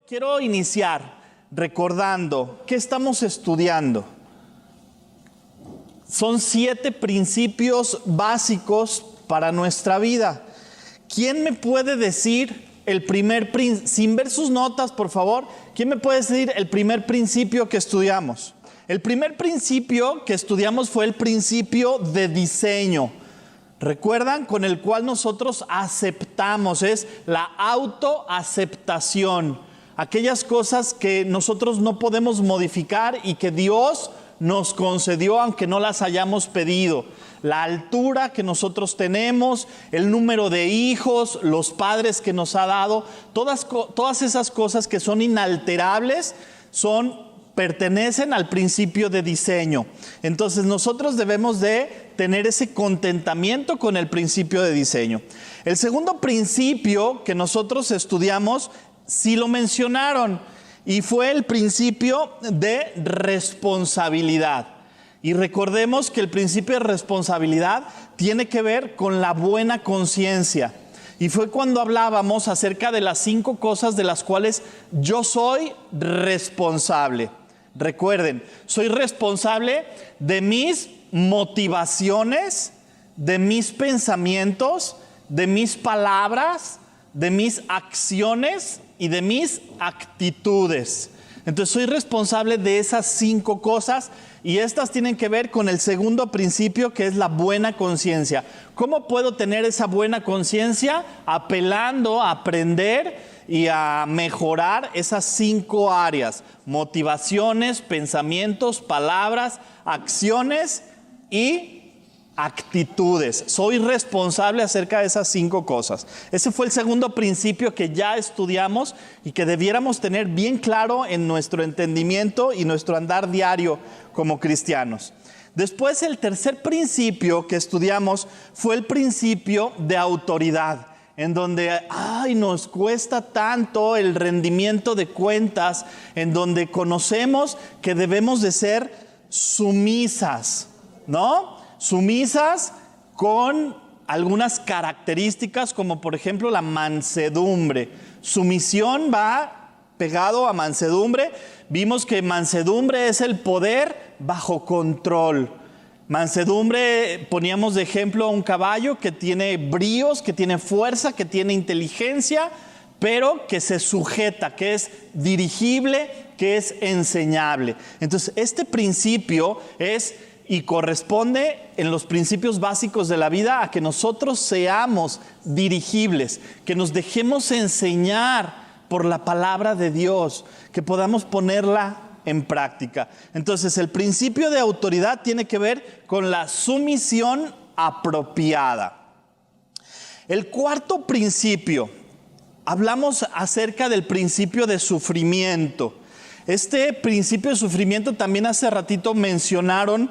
Quiero iniciar recordando qué estamos estudiando. Son 7 principios básicos para nuestra vida. ¿Quién me puede decir el primer principio? Sin ver sus notas, por favor. ¿Quién me puede decir el primer principio que estudiamos? El primer principio que estudiamos fue el principio de diseño. ¿Recuerdan? Con el cual nosotros aceptamos, es la autoaceptación. Aquellas cosas que nosotros no podemos modificar y que Dios nos concedió aunque no las hayamos pedido. La altura que nosotros tenemos, el número de hijos, los padres que nos ha dado, todas esas cosas que son inalterables pertenecen al principio de diseño. Entonces nosotros debemos de tener ese contentamiento con el principio de diseño. El segundo principio que nosotros estudiamos, sí lo mencionaron, y fue el principio de responsabilidad. Y recordemos que el principio de responsabilidad tiene que ver con la buena conciencia. Y fue cuando hablábamos acerca de las 5 cosas de las cuales yo soy responsable. Recuerden, soy responsable de mis motivaciones, de mis pensamientos, de mis palabras, de mis acciones y de mis actitudes. Entonces soy responsable de esas 5 cosas y estas tienen que ver con el segundo principio, que es la buena conciencia. ¿Cómo puedo tener esa buena conciencia? Apelando a aprender y a mejorar esas 5 áreas: motivaciones, pensamientos, palabras, acciones y actitudes. Soy responsable acerca de esas 5 cosas. Ese fue el segundo principio que ya estudiamos y que debiéramos tener bien claro en nuestro entendimiento y nuestro andar diario como cristianos. Después, el tercer principio que estudiamos fue el principio de autoridad, en donde nos cuesta tanto el rendimiento de cuentas, en donde conocemos que debemos de ser sumisas, ¿no? Sumisas con algunas características, como por ejemplo la mansedumbre. Sumisión va pegado a mansedumbre. Vimos que mansedumbre es el poder bajo control. Mansedumbre, poníamos de ejemplo a un caballo que tiene bríos, que tiene fuerza, que tiene inteligencia, pero que se sujeta, que es dirigible, que es enseñable. Entonces, este principio es y corresponde en los principios básicos de la vida a que nosotros seamos dirigibles, que nos dejemos enseñar por la palabra de Dios, que podamos ponerla en práctica. Entonces, el principio de autoridad tiene que ver con la sumisión apropiada. El cuarto principio, hablamos acerca del principio de sufrimiento. Este principio de sufrimiento también hace ratito mencionaron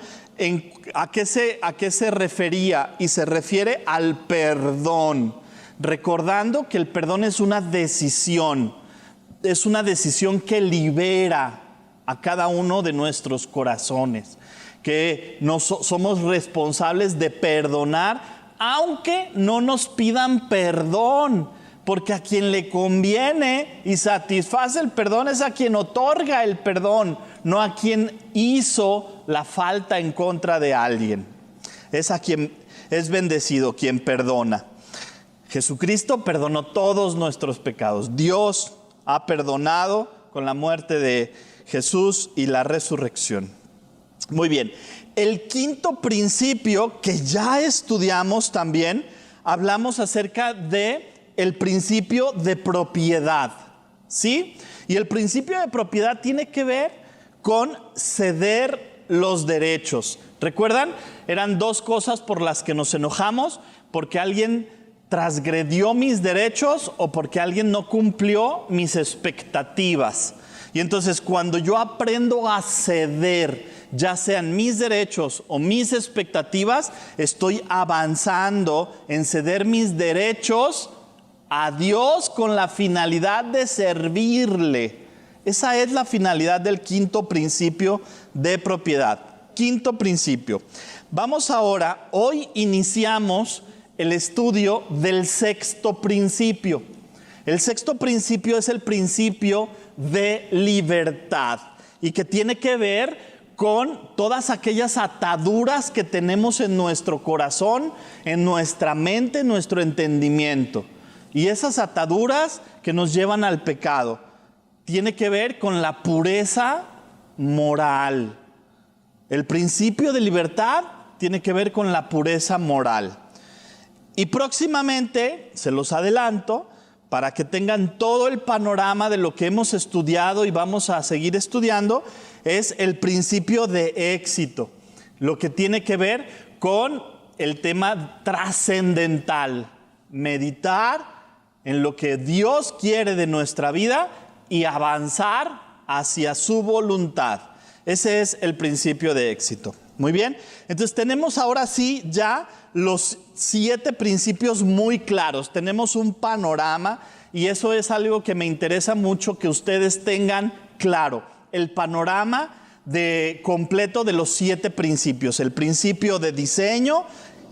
a qué se refería, y se refiere al perdón, recordando que el perdón es una decisión que libera a cada uno de nuestros corazones, que somos responsables de perdonar aunque no nos pidan perdón, porque a quien le conviene y satisface el perdón es a quien otorga el perdón, no a quien hizo la falta en contra de alguien. Es a quien es bendecido quien perdona. Jesucristo perdonó todos nuestros pecados. Dios ha perdonado con la muerte de Jesús y la resurrección. Muy bien. El quinto principio que ya estudiamos también, hablamos acerca de el principio de propiedad, ¿sí? Y el principio de propiedad tiene que ver con ceder los derechos. ¿Recuerdan? Eran 2 cosas por las que nos enojamos: porque alguien transgredió mis derechos o porque alguien no cumplió mis expectativas. Y entonces, cuando yo aprendo a ceder, ya sean mis derechos o mis expectativas, estoy avanzando en ceder mis derechos a Dios con la finalidad de servirle. Esa es la finalidad del quinto principio de propiedad. Quinto principio. Vamos ahora, hoy iniciamos el estudio del sexto principio. El sexto principio es el principio de libertad y que tiene que ver con todas aquellas ataduras que tenemos en nuestro corazón, en nuestra mente, en nuestro entendimiento. Y esas ataduras que nos llevan al pecado. Tiene que ver con la pureza moral. El principio de libertad tiene que ver con la pureza moral. Y próximamente, se los adelanto, para que tengan todo el panorama de lo que hemos estudiado y vamos a seguir estudiando, es el principio de éxito, lo que tiene que ver con el tema trascendental, meditar en lo que Dios quiere de nuestra vida y avanzar hacia su voluntad. Ese es el principio de éxito. Muy bien, entonces tenemos ahora sí ya los 7 principios muy claros. Tenemos un panorama y eso es algo que me interesa mucho que ustedes tengan claro. El panorama completo de los 7 principios. El principio de diseño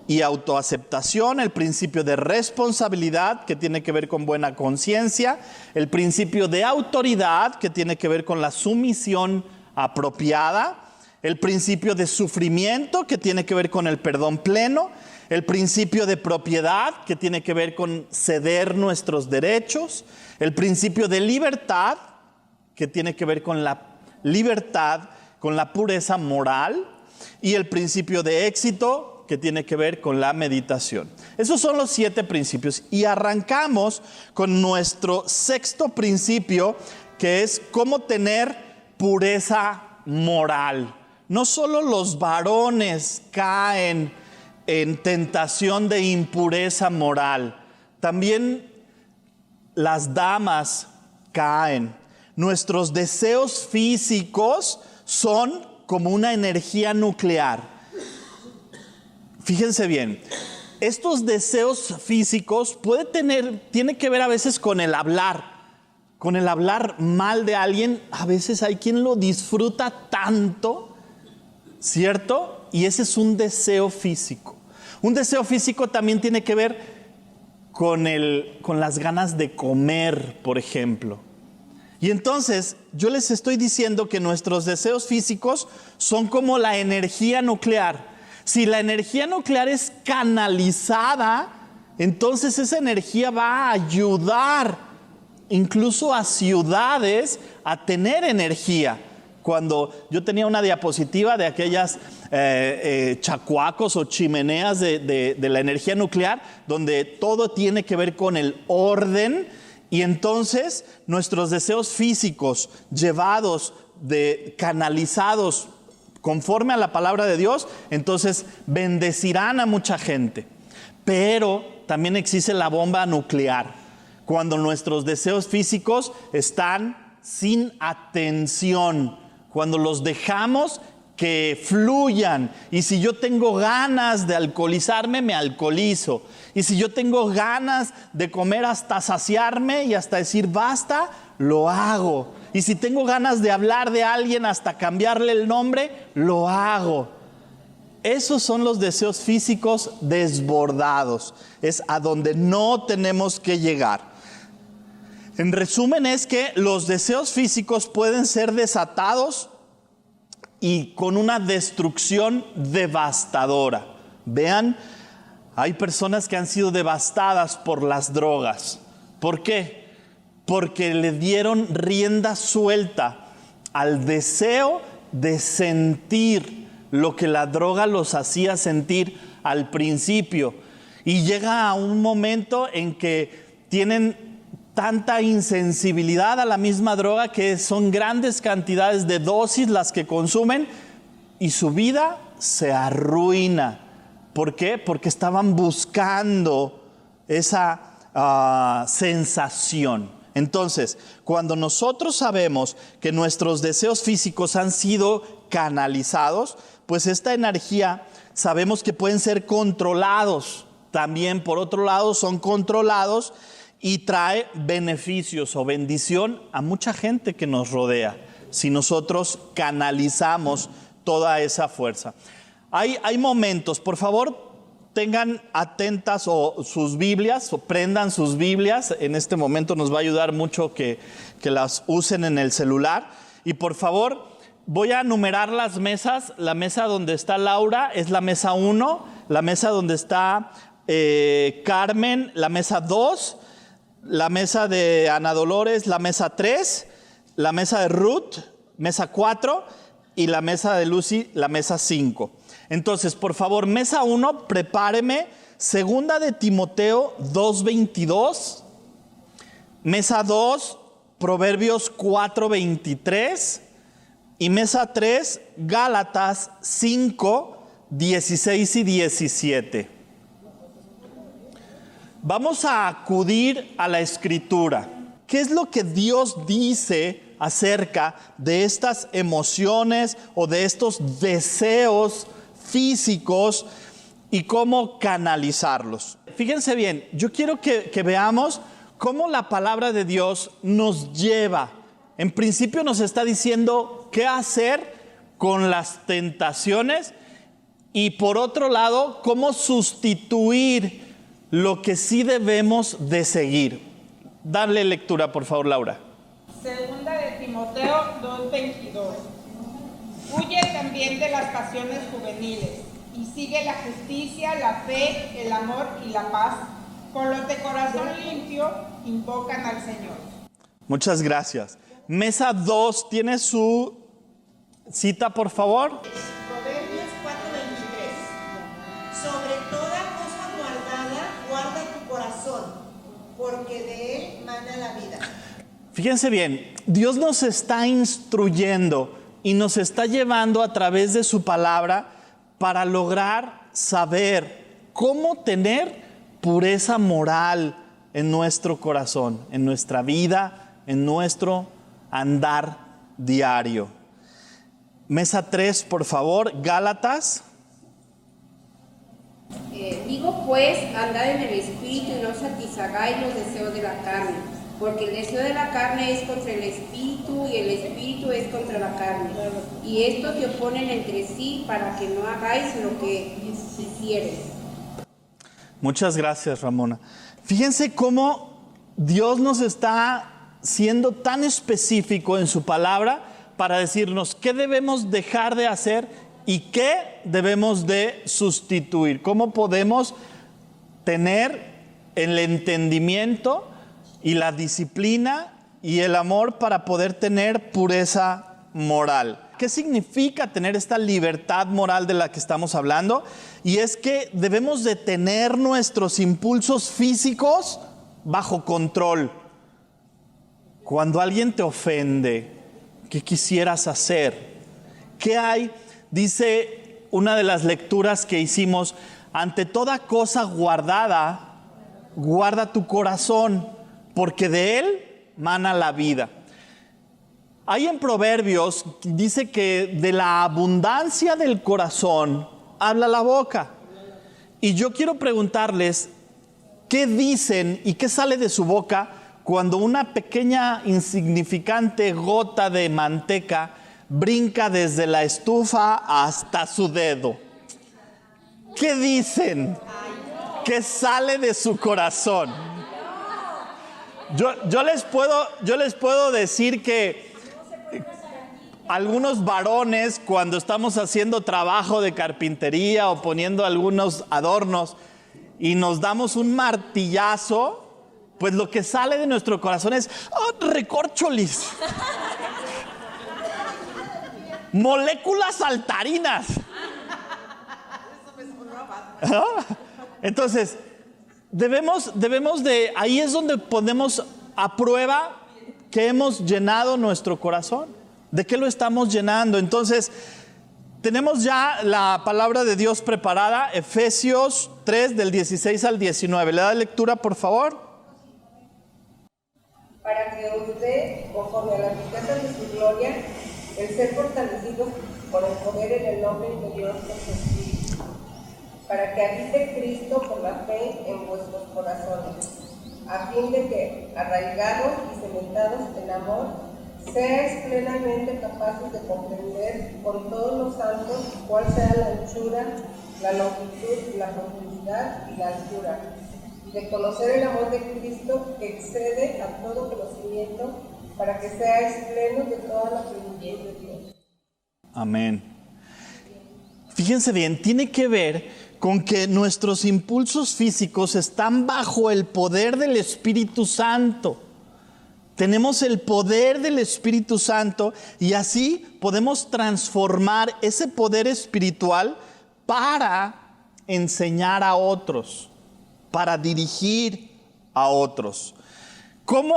y autoaceptación, el principio de responsabilidad que tiene que ver con buena conciencia, el principio de autoridad que tiene que ver con la sumisión apropiada, el principio de sufrimiento que tiene que ver con el perdón pleno, el principio de propiedad que tiene que ver con ceder nuestros derechos, el principio de libertad que tiene que ver con la libertad, con la pureza moral, y el principio de éxito que tiene que ver con la meditación. Esos son los 7 principios y arrancamos con nuestro 6º principio, que es cómo tener pureza moral. No solo los varones caen en tentación de impureza moral, también las damas caen. Nuestros deseos físicos son como una energía nuclear. Fíjense bien, estos deseos físicos tiene que ver a veces con el hablar mal de alguien. A veces hay quien lo disfruta tanto, ¿cierto? Y ese es un deseo físico. Un deseo físico también tiene que ver con las ganas de comer, por ejemplo. Y entonces yo les estoy diciendo que nuestros deseos físicos son como la energía nuclear. Si la energía nuclear es canalizada, entonces esa energía va a ayudar incluso a ciudades a tener energía. Cuando yo tenía una diapositiva de aquellas chacuacos o chimeneas de la energía nuclear, donde todo tiene que ver con el orden, y entonces nuestros deseos físicos canalizados conforme a la palabra de Dios, entonces bendecirán a mucha gente. Pero también existe la bomba nuclear, cuando nuestros deseos físicos están sin atención, cuando los dejamos que fluyan. Y si yo tengo ganas de alcoholizarme, me alcoholizo. Y si yo tengo ganas de comer hasta saciarme y hasta decir basta, lo hago. Y si tengo ganas de hablar de alguien hasta cambiarle el nombre, lo hago. Esos son los deseos físicos desbordados. Es a donde no tenemos que llegar. En resumen, es que los deseos físicos pueden ser desatados y con una destrucción devastadora. Vean, hay personas que han sido devastadas por las drogas. ¿Por qué? Porque le dieron rienda suelta al deseo de sentir lo que la droga los hacía sentir al principio. Y llega a un momento en que tienen tanta insensibilidad a la misma droga que son grandes cantidades de dosis las que consumen y su vida se arruina. ¿Por qué? Porque estaban buscando esa sensación. Entonces, cuando nosotros sabemos que nuestros deseos físicos han sido canalizados, pues esta energía sabemos que pueden ser controlados. También, por otro lado, son controlados y trae beneficios o bendición a mucha gente que nos rodea, si nosotros canalizamos toda esa fuerza. Hay momentos, por favor, tengan atentas o sus Biblias, o prendan sus Biblias. En este momento nos va a ayudar mucho que las usen en el celular. Y por favor, voy a numerar las mesas. La mesa donde está Laura es la mesa 1. La mesa donde está Carmen, la mesa 2. La mesa de Ana Dolores, la mesa 3. La mesa de Ruth, mesa 4. Y la mesa de Lucy, la mesa 5. Entonces, por favor, mesa 1, prepáreme. Segunda de Timoteo 2:22. Mesa 2, Proverbios 4:23. Y mesa 3, Gálatas 5:16 y 17. Vamos a acudir a la Escritura. ¿Qué es lo que Dios dice acerca de estas emociones o de estos deseos físicos y cómo canalizarlos? Fíjense bien, yo quiero que veamos cómo la palabra de Dios nos lleva. En principio nos está diciendo qué hacer con las tentaciones y por otro lado, cómo sustituir lo que sí debemos de seguir. Dale lectura, por favor, Laura. Segunda de Timoteo 2:22. Huye también de las pasiones juveniles y sigue la justicia, la fe, el amor y la paz, con los de corazón limpio invocan al Señor. Muchas gracias. Mesa 2, ¿tiene su cita, por favor? Proverbios 4:23. Sobre toda cosa guardada, guarda tu corazón, porque de él mana la vida. Fíjense bien, Dios nos está instruyendo y nos está llevando a través de su palabra para lograr saber cómo tener pureza moral en nuestro corazón, en nuestra vida, en nuestro andar diario. Mesa 3, por favor, Gálatas. Digo pues, andad en el Espíritu y no satisfagáis los deseos de la carne, porque el deseo de la carne es contra el Espíritu y el Espíritu es contra la carne. Y estos se oponen entre sí para que no hagáis lo que quisieres. Muchas gracias, Ramona. Fíjense cómo Dios nos está siendo tan específico en su palabra para decirnos qué debemos dejar de hacer y qué debemos de sustituir. Cómo podemos tener el entendimiento y la disciplina y el amor para poder tener pureza moral. ¿Qué significa tener esta libertad moral de la que estamos hablando? Y es que debemos de tener nuestros impulsos físicos bajo control. Cuando alguien te ofende, ¿qué quisieras hacer? ¿Qué hay? Dice una de las lecturas que hicimos: ante toda cosa guardada, guarda tu corazón, porque de él mana la vida. Hay en Proverbios, dice que de la abundancia del corazón habla la boca. Y yo quiero preguntarles, ¿qué dicen y qué sale de su boca cuando una pequeña insignificante gota de manteca brinca desde la estufa hasta su dedo? ¿Qué dicen? ¿Qué sale de su corazón? Yo les puedo decir que algunos varones, cuando estamos haciendo trabajo de carpintería o poniendo algunos adornos y nos damos un martillazo, pues lo que sale de nuestro corazón es recorcholis, moléculas saltarinas. Entonces, debemos de, ahí es donde ponemos a prueba que hemos llenado nuestro corazón. ¿De qué lo estamos llenando? Entonces, tenemos ya la palabra de Dios preparada, Efesios 3, del 16 al 19. ¿Le da lectura, por favor? Para que os dé, conforme a las riquezas de su gloria, el ser fortalecidos por el poder en el nombre de Dios por su Espíritu, para que habite Cristo por la fe en vuestros corazones, a fin de que, arraigados y cementados en amor, seáis plenamente capaces de comprender con todos los santos cuál sea la anchura, la longitud, la profundidad y la altura, y de conocer el amor de Cristo que excede a todo conocimiento, para que seáis plenos de toda la plenitud de Dios. Amén. Fíjense bien, tiene que ver con que nuestros impulsos físicos están bajo el poder del Espíritu Santo. Tenemos el poder del Espíritu Santo y así podemos transformar ese poder espiritual para enseñar a otros, para dirigir a otros. ¿Cómo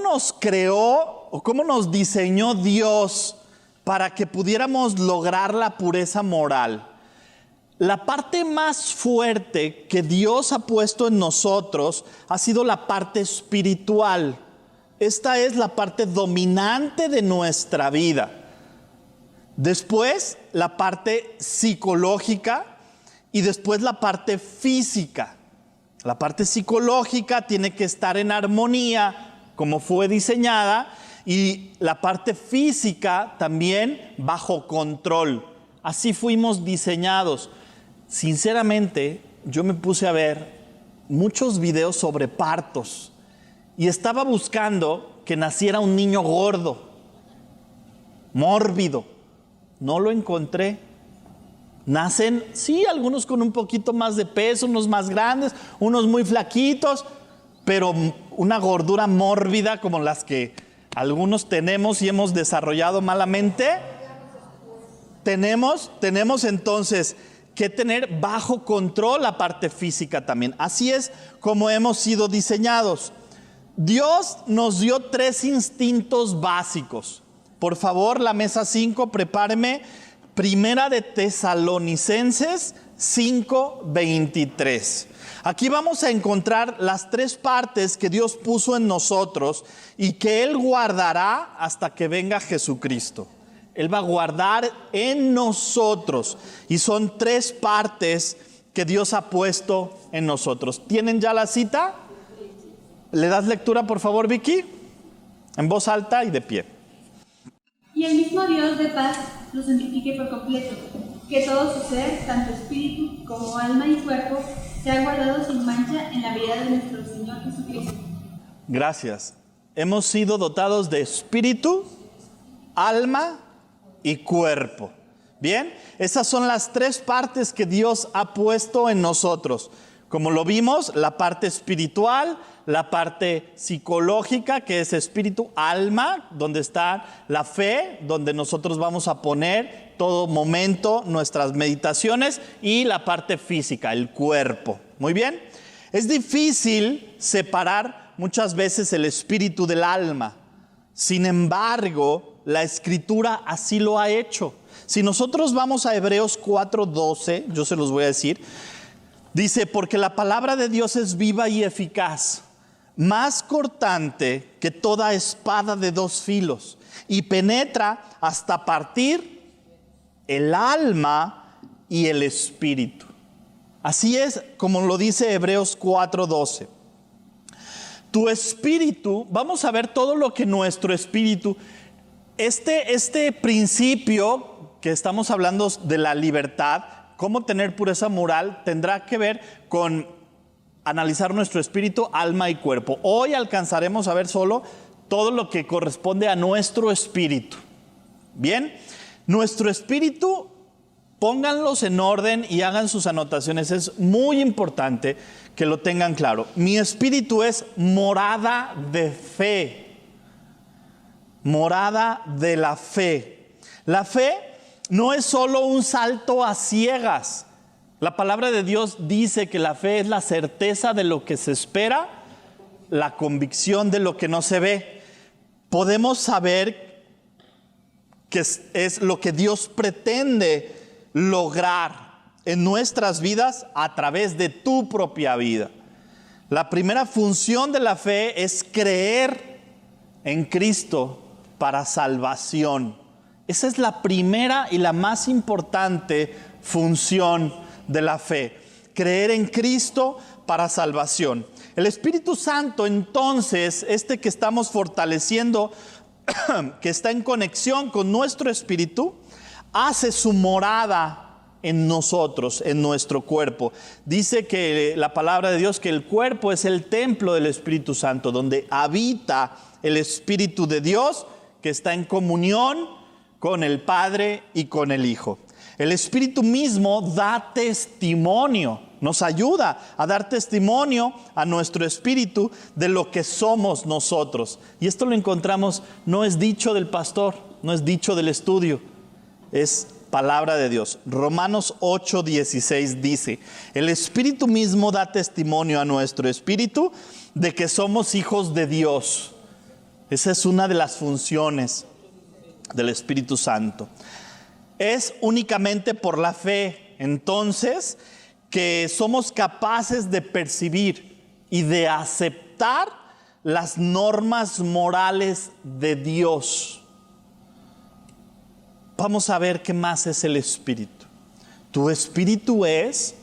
nos creó o cómo nos diseñó Dios para que pudiéramos lograr la pureza moral? La parte más fuerte que Dios ha puesto en nosotros ha sido la parte espiritual. Esta es la parte dominante de nuestra vida. Después, la parte psicológica y después la parte física. La parte psicológica tiene que estar en armonía, como fue diseñada, y la parte física también bajo control. Así fuimos diseñados. Sinceramente, yo me puse a ver muchos videos sobre partos y estaba buscando que naciera un niño gordo, mórbido. No lo encontré. Nacen, sí, algunos con un poquito más de peso, unos más grandes, unos muy flaquitos, pero una gordura mórbida como las que algunos tenemos y hemos desarrollado malamente. Tenemos entonces que tener bajo control la parte física también. Así es como hemos sido diseñados. Dios nos dio 3 instintos básicos. Por favor, la mesa 5, prepáreme. Primera de Tesalonicenses 5:23. Aquí vamos a encontrar las 3 partes que Dios puso en nosotros y que Él guardará hasta que venga Jesucristo. Él va a guardar en nosotros. Y son 3 partes que Dios ha puesto en nosotros. ¿Tienen ya la cita? ¿Le das lectura, por favor, Vicky? En voz alta y de pie. Y el mismo Dios de paz los santifique por completo, que todo su ser, tanto espíritu como alma y cuerpo, sea guardado sin mancha en la venida de nuestro Señor Jesucristo. Gracias. Hemos sido dotados de espíritu, alma y cuerpo. Bien, esas son las 3 partes que Dios ha puesto en nosotros. Como lo vimos, la parte espiritual, la parte psicológica, que es espíritu, alma, donde está la fe, donde nosotros vamos a poner todo momento nuestras meditaciones, y la parte física, el cuerpo. Muy bien. Es difícil separar muchas veces el espíritu del alma. Sin embargo, la Escritura así lo ha hecho. Si nosotros vamos a Hebreos 4:12, yo se los voy a decir, dice: porque la palabra de Dios es viva y eficaz, más cortante que toda espada de 2 filos, y penetra hasta partir el alma y el espíritu. Así es como lo dice Hebreos 4:12. Tu espíritu, vamos a ver todo lo que nuestro espíritu, este principio que estamos hablando de la libertad, cómo tener pureza moral, tendrá que ver con analizar nuestro espíritu, alma y cuerpo. Hoy alcanzaremos a ver solo todo lo que corresponde a nuestro espíritu. Bien, nuestro espíritu, pónganlos en orden y hagan sus anotaciones. Es muy importante que lo tengan claro. Mi espíritu es morada de fe. Morada de la fe. La fe no es solo un salto a ciegas. La palabra de Dios dice que la fe es la certeza de lo que se espera, la convicción de lo que no se ve. Podemos saber que es lo que Dios pretende lograr en nuestras vidas a través de tu propia vida. La primera función de la fe es creer en Cristo para salvación. Esa es la primera y la más importante función de la fe. Creer en Cristo para salvación. El Espíritu Santo, entonces, que estamos fortaleciendo que está en conexión con nuestro espíritu, hace su morada en nosotros, en nuestro cuerpo. Dice que la palabra de Dios que el cuerpo es el templo del Espíritu Santo, donde habita el Espíritu de Dios, que está en comunión con el Padre y con el Hijo. El Espíritu mismo da testimonio, nos ayuda a dar testimonio a nuestro espíritu de lo que somos nosotros. Y esto lo encontramos, no es dicho del pastor, no es dicho del estudio, es palabra de Dios. Romanos 8:16 dice: el Espíritu mismo da testimonio a nuestro espíritu de que somos hijos de Dios. Esa es una de las funciones del Espíritu Santo. Es únicamente por la fe, entonces, que somos capaces de percibir y de aceptar las normas morales de Dios. Vamos a ver qué más es el Espíritu. Tu espíritu es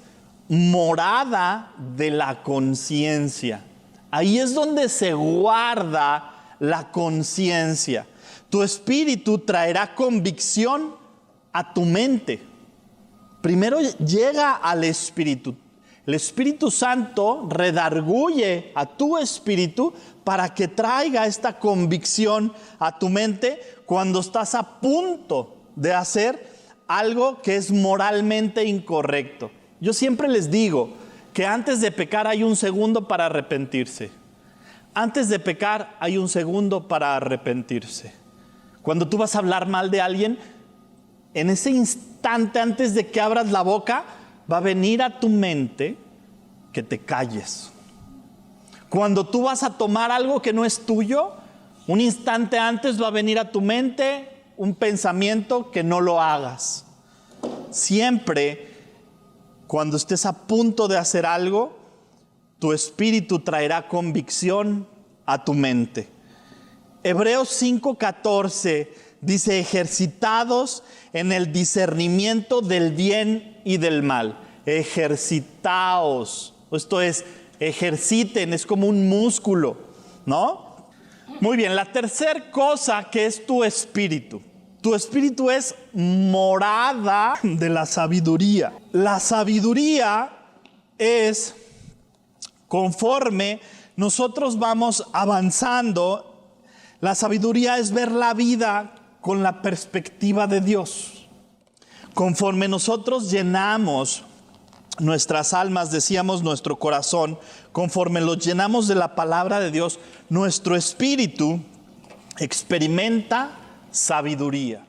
morada de la conciencia. Ahí es donde se guarda la conciencia. Tu espíritu traerá convicción a tu mente. Primero llega al espíritu. El Espíritu Santo redarguye a tu espíritu para que traiga esta convicción a tu mente cuando estás a punto de hacer algo que es moralmente incorrecto. Yo siempre les digo que antes de pecar hay un segundo para arrepentirse. Antes de pecar hay un segundo para arrepentirse. Cuando tú vas a hablar mal de alguien, en ese instante antes de que abras la boca, va a venir a tu mente que te calles. Cuando tú vas a tomar algo que no es tuyo, un instante antes va a venir a tu mente un pensamiento que no lo hagas. Siempre, cuando estés a punto de hacer algo, tu espíritu traerá convicción a tu mente. Hebreos 5:14 dice: ejercitados en el discernimiento del bien y del mal. Ejercitaos. Esto es, ejerciten, es como un músculo, ¿no? Muy bien, la tercera cosa que es tu espíritu. Tu espíritu es morada de la sabiduría. La sabiduría es conforme nosotros vamos avanzando. La sabiduría es ver la vida con la perspectiva de Dios. Conforme nosotros llenamos nuestras almas, decíamos nuestro corazón, conforme los llenamos de la palabra de Dios, nuestro espíritu experimenta sabiduría.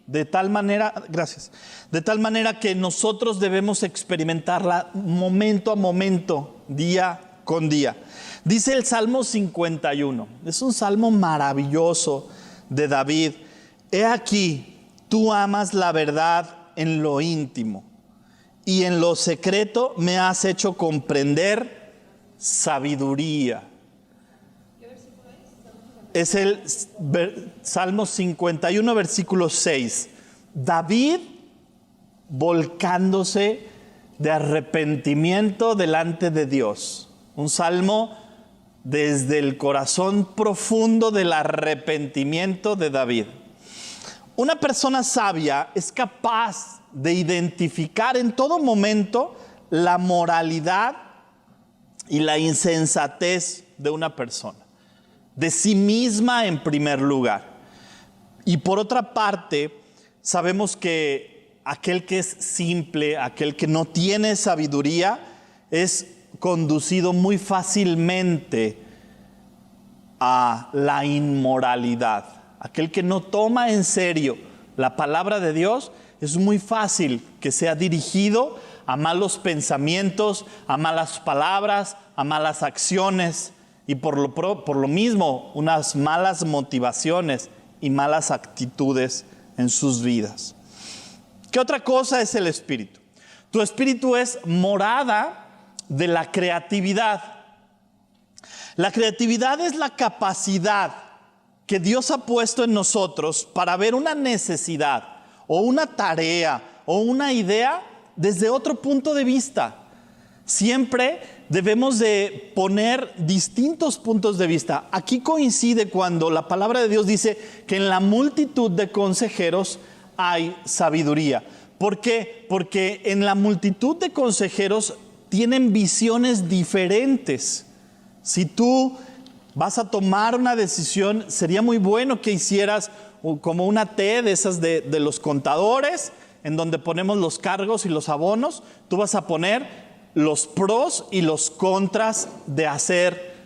De tal manera, gracias, de tal manera que nosotros debemos experimentarla momento a momento, día con día. Dice el Salmo 51, es un salmo maravilloso de David. He aquí, tú amas la verdad en lo íntimo, y en lo secreto me has hecho comprender sabiduría. Es el Salmo 51, versículo 6. David volcándose de arrepentimiento delante de Dios. Un salmo desde el corazón profundo del arrepentimiento de David. Una persona sabia es capaz de identificar en todo momento la moralidad y la insensatez de una persona, de sí misma en primer lugar. Y por otra parte, sabemos que aquel que es simple, aquel que no tiene sabiduría, es conducido muy fácilmente a la inmoralidad. Aquel que no toma en serio la palabra de Dios, es muy fácil que sea dirigido a malos pensamientos, a malas palabras, a malas acciones y por lo mismo unas malas motivaciones y malas actitudes en sus vidas. ¿Qué otra cosa es el espíritu? Tu espíritu es morada de la creatividad. La creatividad es la capacidad que Dios ha puesto en nosotros para ver una necesidad o una tarea o una idea desde otro punto de vista. Siempre debemos de poner distintos puntos de vista. Aquí coincide cuando la palabra de Dios dice que en la multitud de consejeros hay sabiduría. ¿Por qué? Porque en la multitud de consejeros tienen visiones diferentes. Si tú vas a tomar una decisión, sería muy bueno que hicieras como una T de esas de los contadores, en donde ponemos los cargos y los abonos. Tú vas a poner los pros y los contras de hacer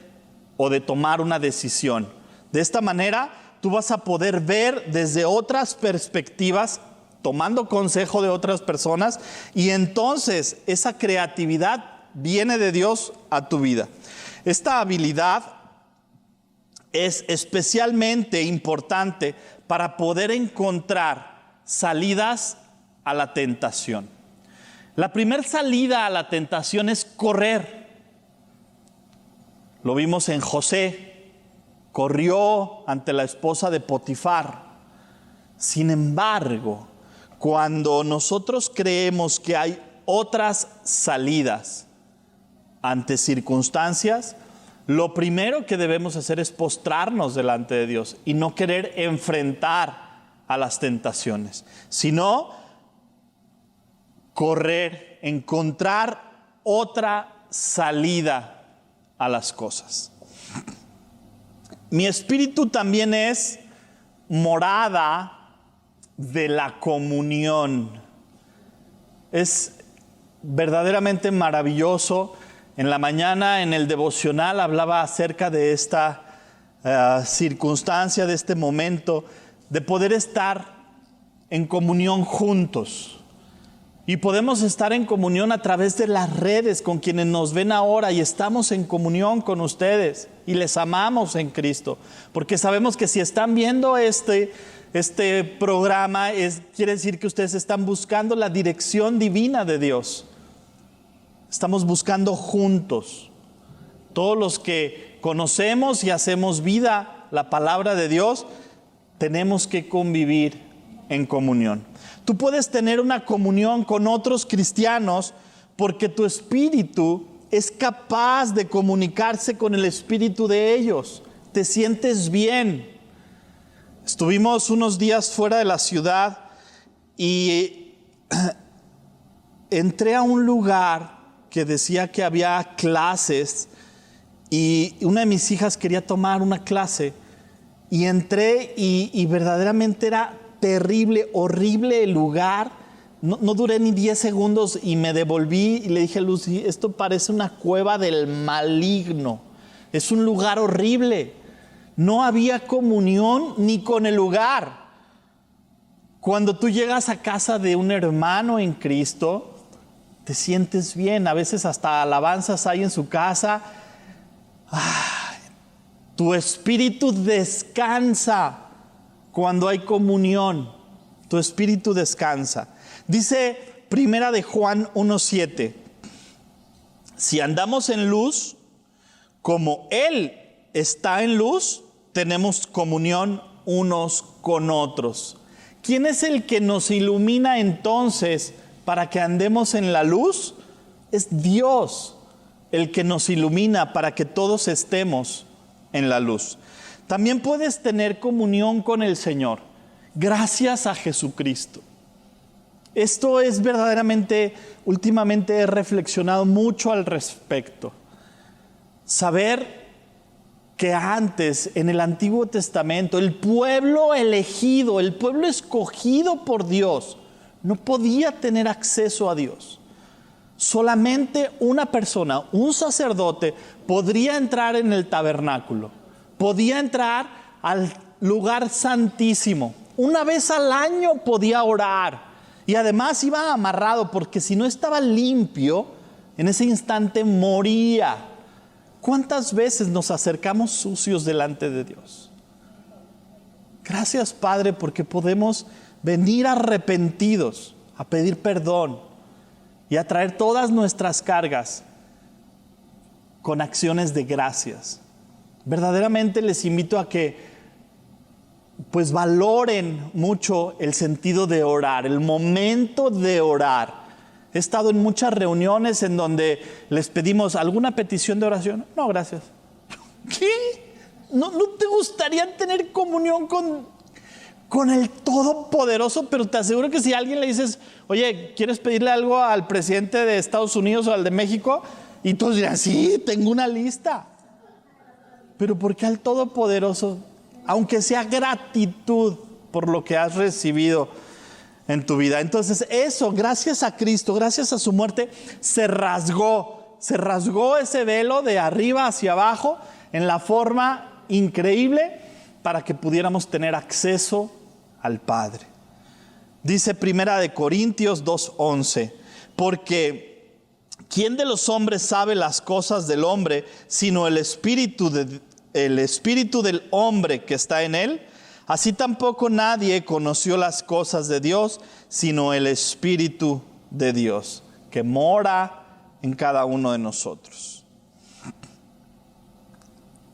o de tomar una decisión. De esta manera, tú vas a poder ver desde otras perspectivas, tomando consejo de otras personas, y entonces esa creatividad viene de Dios a tu vida. Esta habilidad es especialmente importante para poder encontrar salidas a la tentación. La primera salida a la tentación es correr. Lo vimos en José, corrió ante la esposa de Potifar. Sin embargo, cuando nosotros creemos que hay otras salidas ante circunstancias, lo primero que debemos hacer es postrarnos delante de Dios y no querer enfrentar a las tentaciones, sino correr, encontrar otra salida a las cosas. Mi espíritu también es morada de la comunión. Es verdaderamente maravilloso. En la mañana, en el devocional, hablaba acerca de esta circunstancia, de este momento, de poder estar en comunión juntos. Y podemos estar en comunión a través de las redes con quienes nos ven ahora, y estamos en comunión con ustedes y les amamos en Cristo, porque sabemos que si están viendo este programa, quiere decir que ustedes están buscando la dirección divina de Dios. Estamos buscando juntos. Todos los que conocemos y hacemos vida la palabra de Dios, tenemos que convivir en comunión. Tú puedes tener una comunión con otros cristianos porque tu espíritu es capaz de comunicarse con el espíritu de ellos. Te sientes bien. Estuvimos unos días fuera de la ciudad y entré a un lugar que decía que había clases y una de mis hijas quería tomar una clase y entré y verdaderamente era terrible, horrible el lugar. No duré ni 10 segundos y me devolví y le dije a Lucy, esto parece una cueva del maligno, es un lugar horrible. No había comunión ni con el lugar. Cuando tú llegas a casa de un hermano en Cristo, te sientes bien. A veces hasta alabanzas hay en su casa. Tu espíritu descansa cuando hay comunión. Tu espíritu descansa. Dice Primera de Juan 1:7. Si andamos en luz, como Él está en luz, tenemos comunión unos con otros. ¿Quién es el que nos ilumina entonces para que andemos en la luz? Es Dios el que nos ilumina para que todos estemos en la luz. También puedes tener comunión con el Señor gracias a Jesucristo. Esto es verdaderamente, últimamente he reflexionado mucho al respecto. Saber que antes, en el Antiguo Testamento, el pueblo elegido, el pueblo escogido por Dios, no podía tener acceso a Dios. Solamente una persona, un sacerdote, podría entrar en el tabernáculo, podía entrar al lugar santísimo. Una vez al año podía orar y además iba amarrado, porque si no estaba limpio, en ese instante moría. ¿Cuántas veces nos acercamos sucios delante de Dios? Gracias, Padre, porque podemos venir arrepentidos a pedir perdón y a traer todas nuestras cargas con acciones de gracias. Verdaderamente les invito a que pues valoren mucho el sentido de orar, el momento de orar. He estado en muchas reuniones en donde les pedimos alguna petición de oración. No, gracias. ¿Qué? ¿No te gustaría tener comunión con el Todopoderoso? Pero te aseguro que si a alguien le dices, oye, ¿quieres pedirle algo al presidente de Estados Unidos o al de México? Y todos dirán, sí, tengo una lista. Pero ¿por qué al Todopoderoso? Aunque sea gratitud por lo que has recibido en tu vida. Entonces eso, gracias a Cristo, gracias a su muerte, se rasgó ese velo de arriba hacia abajo en la forma increíble para que pudiéramos tener acceso al Padre. Dice Primera de Corintios 2:11, porque ¿quién de los hombres sabe las cosas del hombre sino el espíritu del hombre que está en él? Así tampoco nadie conoció las cosas de Dios, sino el Espíritu de Dios, que mora en cada uno de nosotros.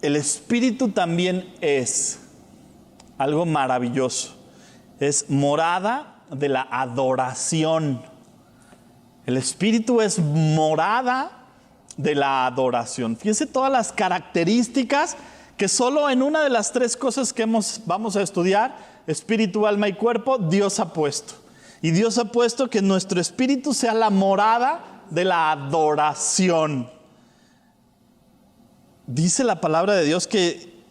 El Espíritu también es algo maravilloso. Es morada de la adoración. El Espíritu es morada de la adoración. Fíjense todas las características que solo en una de las tres cosas que vamos a estudiar, espíritu, alma y cuerpo, Dios ha puesto. Y Dios ha puesto que nuestro espíritu sea la morada de la adoración. Dice la palabra de Dios que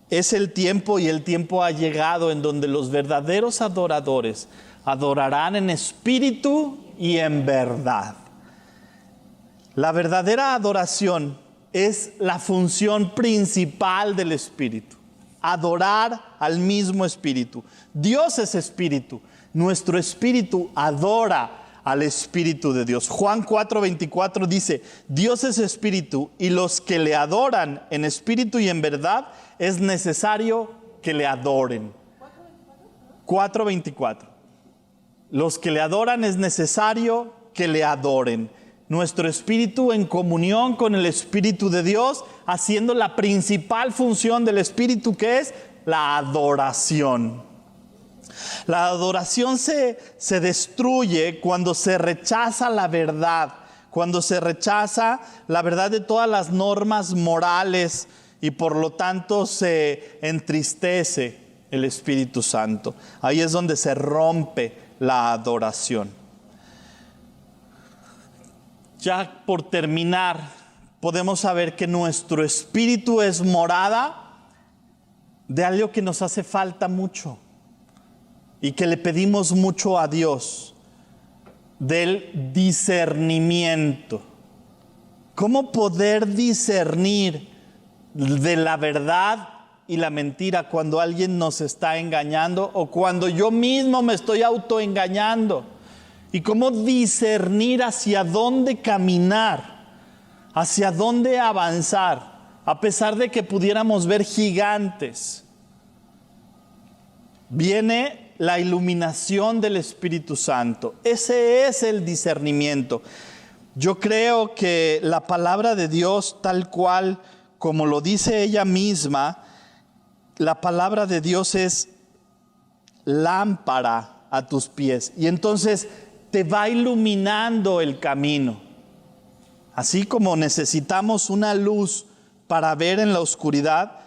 es el tiempo y el tiempo ha llegado en donde los verdaderos adoradores adorarán en espíritu y en verdad. La verdadera adoración es la función principal del Espíritu. Adorar al mismo Espíritu. Dios es Espíritu. Nuestro Espíritu adora al Espíritu de Dios. Juan 4:24 dice, Dios es Espíritu y los que le adoran en espíritu y en verdad es necesario que le adoren. 4:24. Los que le adoran es necesario que le adoren. Nuestro espíritu en comunión con el Espíritu de Dios, haciendo la principal función del Espíritu, que es la adoración. La adoración se destruye cuando se rechaza la verdad, cuando se rechaza la verdad de todas las normas morales y por lo tanto se entristece el Espíritu Santo. Ahí es donde se rompe la adoración. Ya por terminar, podemos saber que nuestro espíritu es morada de algo que nos hace falta mucho y que le pedimos mucho a Dios, del discernimiento. ¿Cómo poder discernir de la verdad y la mentira cuando alguien nos está engañando o cuando yo mismo me estoy autoengañando? Y cómo discernir hacia dónde caminar, hacia dónde avanzar, a pesar de que pudiéramos ver gigantes. Viene la iluminación del Espíritu Santo. Ese es el discernimiento. Yo creo que la palabra de Dios, tal cual como lo dice ella misma, la palabra de Dios es lámpara a tus pies. Y entonces te va iluminando el camino. Así como necesitamos una luz para ver en la oscuridad,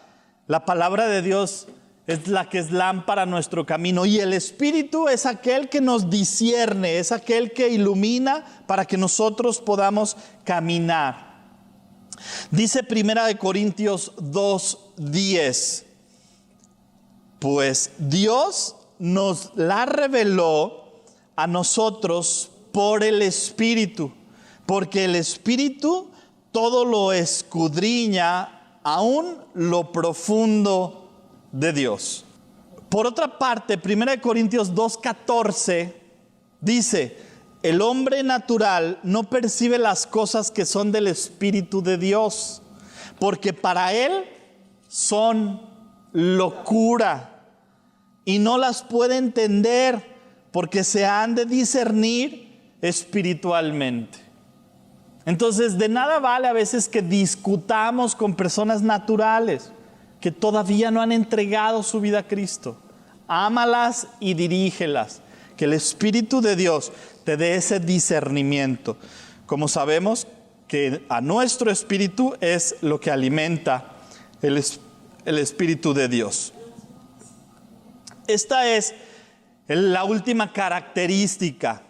la palabra de Dios es la que es lámpara a nuestro camino. Y el Espíritu es aquel que nos discierne, es aquel que ilumina para que nosotros podamos caminar. Dice Primera de Corintios 2:10, pues Dios nos la reveló a nosotros por el Espíritu, porque el Espíritu todo lo escudriña, aún lo profundo de Dios. Por otra parte, 1 Corintios 2:14 dice, el hombre natural no percibe las cosas que son del Espíritu de Dios, porque para él son locura y no las puede entender, porque se han de discernir espiritualmente. Entonces, de nada vale a veces que discutamos con personas naturales que todavía no han entregado su vida a Cristo. Ámalas y dirígelas. que el Espíritu de Dios te dé ese discernimiento. Como sabemos que a nuestro espíritu es lo que alimenta el Espíritu de Dios. Esta es la última característica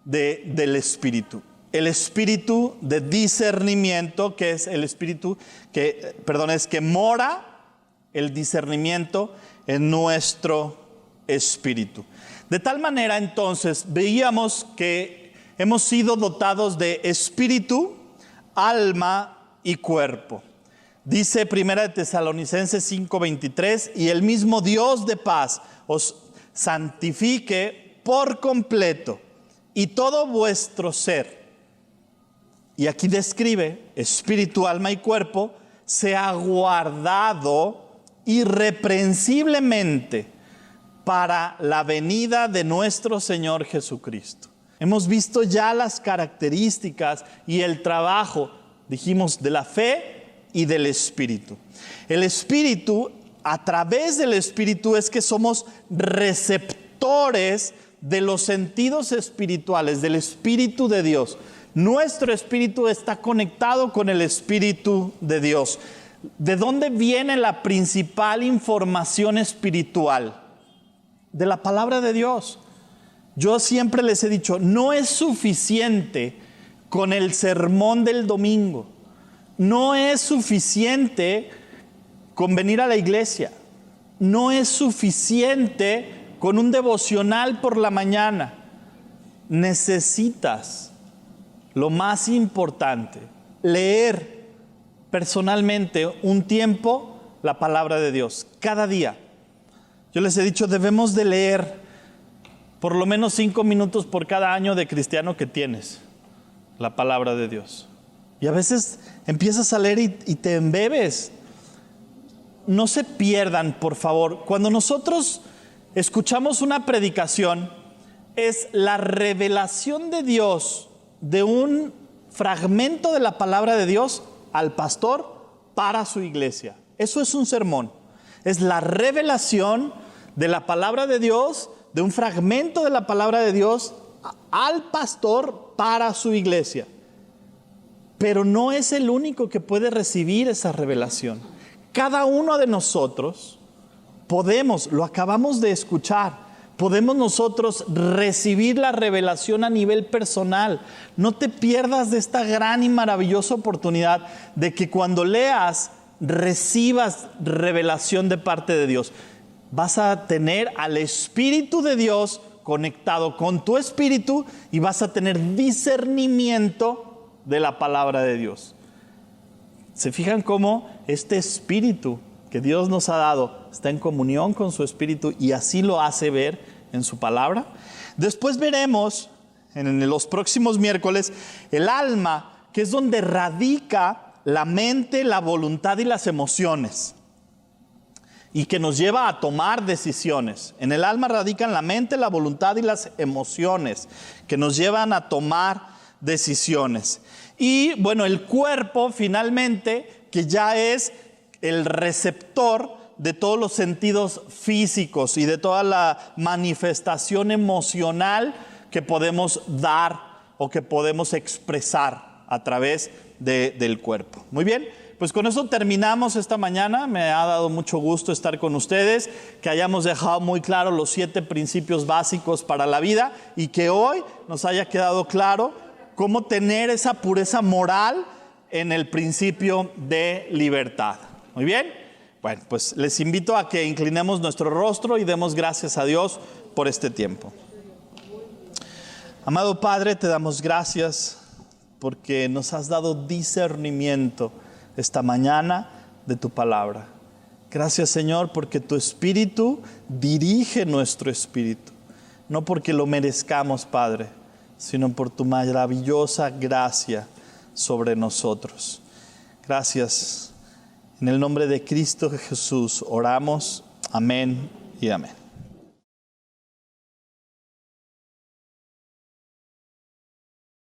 del Espíritu. El espíritu de discernimiento, que es el espíritu que mora el discernimiento en nuestro espíritu. De tal manera, entonces, veíamos que hemos sido dotados de espíritu, alma y cuerpo. Dice 1 Tesalonicenses 5:23, y el mismo Dios de paz os santifique por completo, y todo vuestro ser. Y aquí describe espíritu, alma y cuerpo, sea guardado irreprensiblemente para la venida de nuestro Señor Jesucristo. Hemos visto ya las características y el trabajo, dijimos, de la fe y del Espíritu. El Espíritu, a través del Espíritu es que somos receptores de los sentidos espirituales, del Espíritu de Dios. Nuestro espíritu está conectado con el Espíritu de Dios. ¿De dónde viene la principal información espiritual? De la palabra de Dios. Yo siempre les he dicho, no es suficiente con el sermón del domingo. No es suficiente con venir a la iglesia. No es suficiente con un devocional por la mañana. Necesitas, lo más importante, leer personalmente un tiempo la palabra de Dios, cada día. Yo les he dicho, debemos de leer por lo menos 5 minutos por cada año de cristiano que tienes, la palabra de Dios. Y a veces empiezas a leer y te embebes. No se pierdan, por favor. Cuando nosotros escuchamos una predicación, es la revelación de Dios de un fragmento de la palabra de Dios al pastor para su iglesia. Eso es un sermón. Es la revelación de la palabra de Dios, de un fragmento de la palabra de Dios al pastor para su iglesia. Pero no es el único que puede recibir esa revelación. Cada uno de nosotros podemos, lo acabamos de escuchar, podemos nosotros recibir la revelación a nivel personal. No te pierdas de esta gran y maravillosa oportunidad de que cuando leas, recibas revelación de parte de Dios. Vas a tener al Espíritu de Dios conectado con tu espíritu y vas a tener discernimiento de la palabra de Dios. ¿Se fijan cómo este espíritu que Dios nos ha dado está en comunión con su espíritu y así lo hace ver en su palabra? Después veremos en los próximos miércoles el alma, que es donde radica la mente, la voluntad y las emociones, y que nos lleva a tomar decisiones. En el alma radican la mente, la voluntad y las emociones que nos llevan a tomar decisiones. Y bueno, el cuerpo finalmente, que ya es el receptor de todos los sentidos físicos y de toda la manifestación emocional que podemos dar o que podemos expresar a través del cuerpo. Muy bien, pues con eso terminamos esta mañana. Me ha dado mucho gusto estar con ustedes, que hayamos dejado muy claro los 7 principios básicos para la vida y que hoy nos haya quedado claro cómo tener esa pureza moral en el principio de libertad. Muy bien, bueno, pues les invito a que inclinemos nuestro rostro y demos gracias a Dios por este tiempo. Amado Padre, te damos gracias porque nos has dado discernimiento esta mañana de tu palabra. Gracias, Señor, porque tu Espíritu dirige nuestro espíritu. No porque lo merezcamos, Padre, sino por tu maravillosa gracia sobre nosotros. Gracias. En el nombre de Cristo Jesús oramos. Amén y amén.